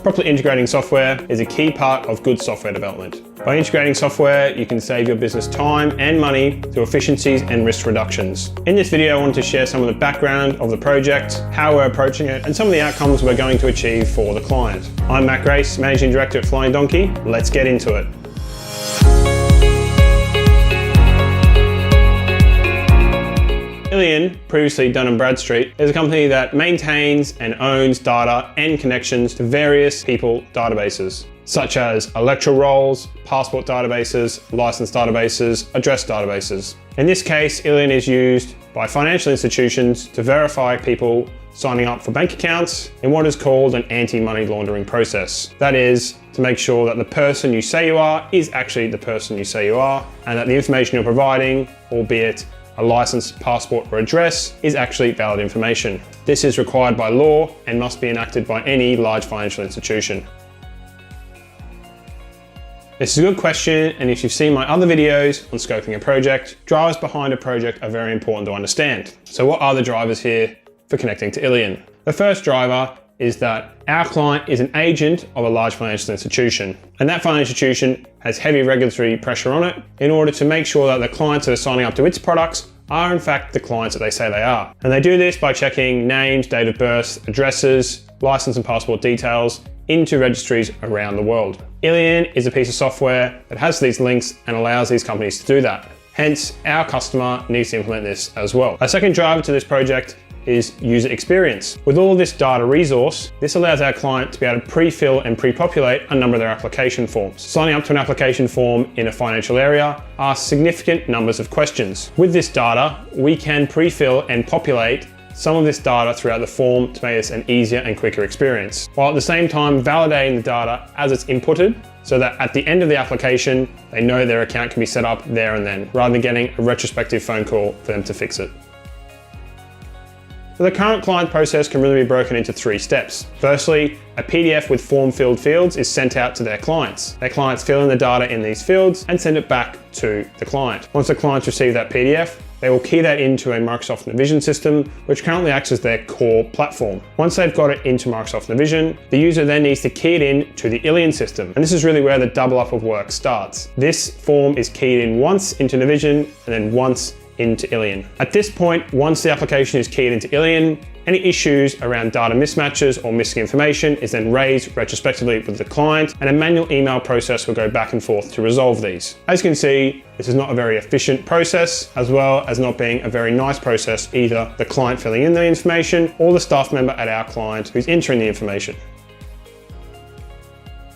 Properly integrating software is a key part of good software development. By integrating software, you can save your business time and money through efficiencies and risk reductions. In this video, I wanted to share some of the background of the project, how we're approaching it, and some of the outcomes we're going to achieve for the client. I'm Matt Grace, Managing Director at Flying Donkey. Let's get into it. Illion, previously Dun & Bradstreet, is a company that maintains and owns data and connections to various people databases, such as electoral rolls, passport databases, license databases, address databases. In this case, Illion is used by financial institutions to verify people signing up for bank accounts in what is called an anti-money laundering process. That is, to make sure that the person you say you are is actually the person you say you are, and that the information you're providing, albeit a license, passport, or address, is actually valid information. This is required by law and must be enacted by any large financial institution. This is a good question, and if you've seen my other videos on scoping a project, drivers behind a project are very important to understand. So what are the drivers here for connecting to Illion? The first driver is that our client is an agent of a large financial institution, and that financial institution has heavy regulatory pressure on it in order to make sure that the clients that are signing up to its products are in fact the clients that they say they are. And they do this by checking names, date of birth, addresses, license and passport details into registries around the world. Illion is a piece of software that has these links and allows these companies to do that. Hence, our customer needs to implement this as well. A second driver to this project is user experience. With all of this data resource, this allows our client to be able to pre-fill and pre-populate a number of their application forms. Signing up to an application form in a financial area asks significant numbers of questions. With this data, we can pre-fill and populate some of this data throughout the form to make this an easier and quicker experience, while at the same time validating the data as it's inputted, so that at the end of the application, they know their account can be set up there and then, rather than getting a retrospective phone call for them to fix it. So the current client process can really be broken into 3 steps. Firstly, a PDF with form-filled fields is sent out to their clients. Their clients fill in the data in these fields and send it back to the client. Once the clients receive that PDF, they will key that into a Microsoft Navision system, which currently acts as their core platform. Once they've got it into Microsoft Navision, the user then needs to key it in to the Illion system. And this is really where the double up of work starts. This form is keyed in once into Navision and then once into Illion. At this point, once the application is keyed into Illion, any issues around data mismatches or missing information is then raised retrospectively with the client, and a manual email process will go back and forth to resolve these. As you can see, this is not a very efficient process, as well as not being a very nice process, either the client filling in the information or the staff member at our client who's entering the information.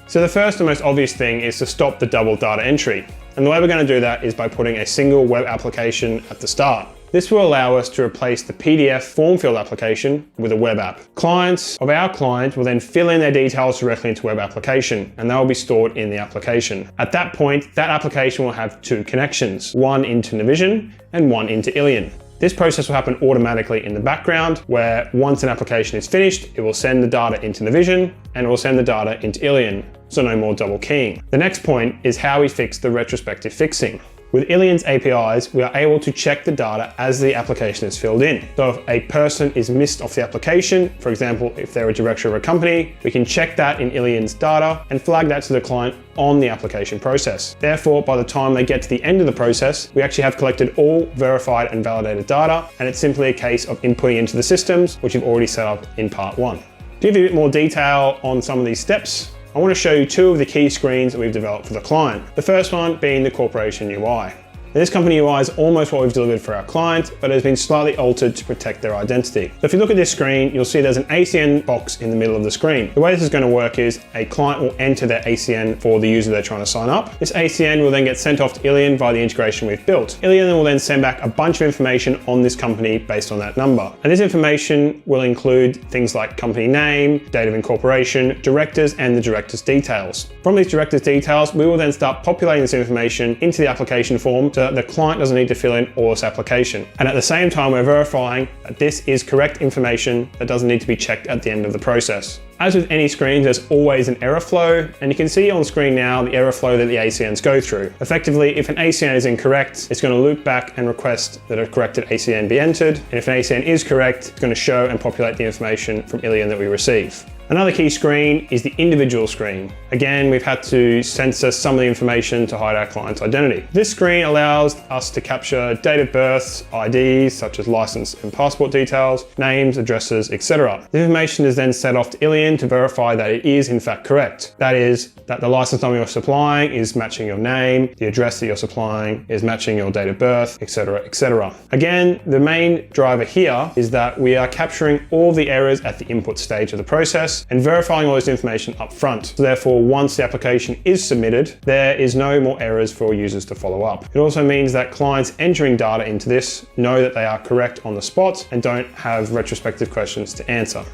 So the first and most obvious thing is to stop the double data entry. And the way we're going to do that is by putting a single web application at the start. This will allow us to replace the PDF form-filled application with a web app. Clients of our client will then fill in their details directly into web application, and they will be stored in the application. At that point, that application will have 2 connections, one into Navision and one into Illion. This process will happen automatically in the background, where once an application is finished, it will send the data into Navision and it will send the data into Illion, so no more double keying. The next point is how we fix the retrospective fixing. With Illion's APIs, we are able to check the data as the application is filled in. So if a person is missed off the application, for example, if they're a director of a company, we can check that in Illion's data and flag that to the client on the application process. Therefore, by the time they get to the end of the process, we actually have collected all verified and validated data, and it's simply a case of inputting into the systems, which you've already set up in part 1. To give you a bit more detail on some of these steps, I want to show you 2 of the key screens that we've developed for the client. The first one being the corporation UI. Now, this company UI is almost what we've delivered for our client, but it has been slightly altered to protect their identity. So if you look at this screen, you'll see there's an ACN box in the middle of the screen. The way this is going to work is a client will enter their ACN for the user they're trying to sign up. This ACN will then get sent off to Illion via the integration we've built. Illion will then send back a bunch of information on this company based on that number. And this information will include things like company name, date of incorporation, directors, and the director's details. From these director's details, we will then start populating this information into the application form so that the client doesn't need to fill in all this application. And at the same time, we're verifying that this is correct information that doesn't need to be checked at the end of the process. As with any screen, there's always an error flow, and you can see on screen now the error flow that the ACNs go through. Effectively, if an ACN is incorrect, it's going to loop back and request that a corrected ACN be entered, and if an ACN is correct, it's going to show and populate the information from Illion that we receive. Another key screen is the individual screen. Again, we've had to censor some of the information to hide our client's identity. This screen allows us to capture date of births, IDs, such as license and passport details, names, addresses, etc. The information is then sent off to Illion to verify that it is in fact correct. That is, that the license number you're supplying is matching your name, the address that you're supplying is matching your date of birth, etc., etc. Again, the main driver here is that we are capturing all the errors at the input stage of the process and verifying all this information up front. So therefore, once the application is submitted, there is no more errors for users to follow up. It also means that clients entering data into this know that they are correct on the spot and don't have retrospective questions to answer.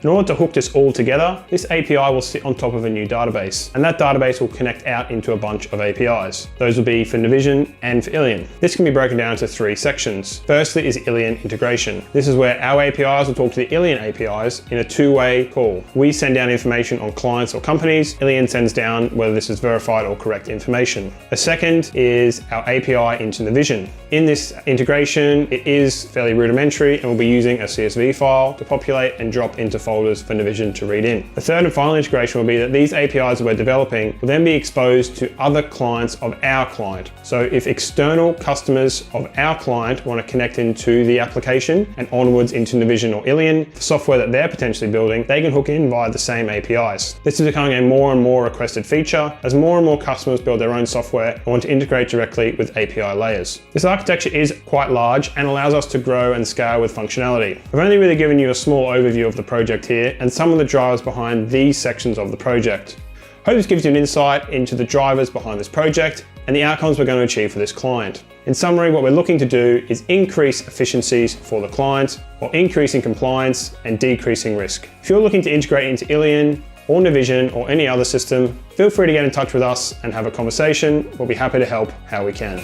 In order to hook this all together, this API will sit on top of a new database, and that database will connect out into a bunch of APIs. Those will be for Navision and for Illion. This can be broken down into 3 sections. Firstly is Illion integration. This is where our APIs will talk to the Illion APIs in a 2-way call. We send down information on clients or companies, Illion sends down whether this is verified or correct information. The second is our API into Navision. In this integration, it is fairly rudimentary and we'll be using a CSV file to populate and drop into folders for Navision to read in. The third and final integration will be that these APIs that we're developing will then be exposed to other clients of our client. So if external customers of our client want to connect into the application and onwards into Navision or Illion, the software that they're potentially building, they can hook in via the same APIs. This is becoming a more and more requested feature as more and more customers build their own software and want to integrate directly with API layers. This architecture is quite large and allows us to grow and scale with functionality. I've only really given you a small overview of the project here and some of the drivers behind these sections of the project. Hope this gives you an insight into the drivers behind this project and the outcomes we're going to achieve for this client. In summary, what we're looking to do is increase efficiencies for the client while increasing compliance and decreasing risk. If you're looking to integrate into Illion or Navision or any other system, feel free to get in touch with us and have a conversation. We'll be happy to help how we can.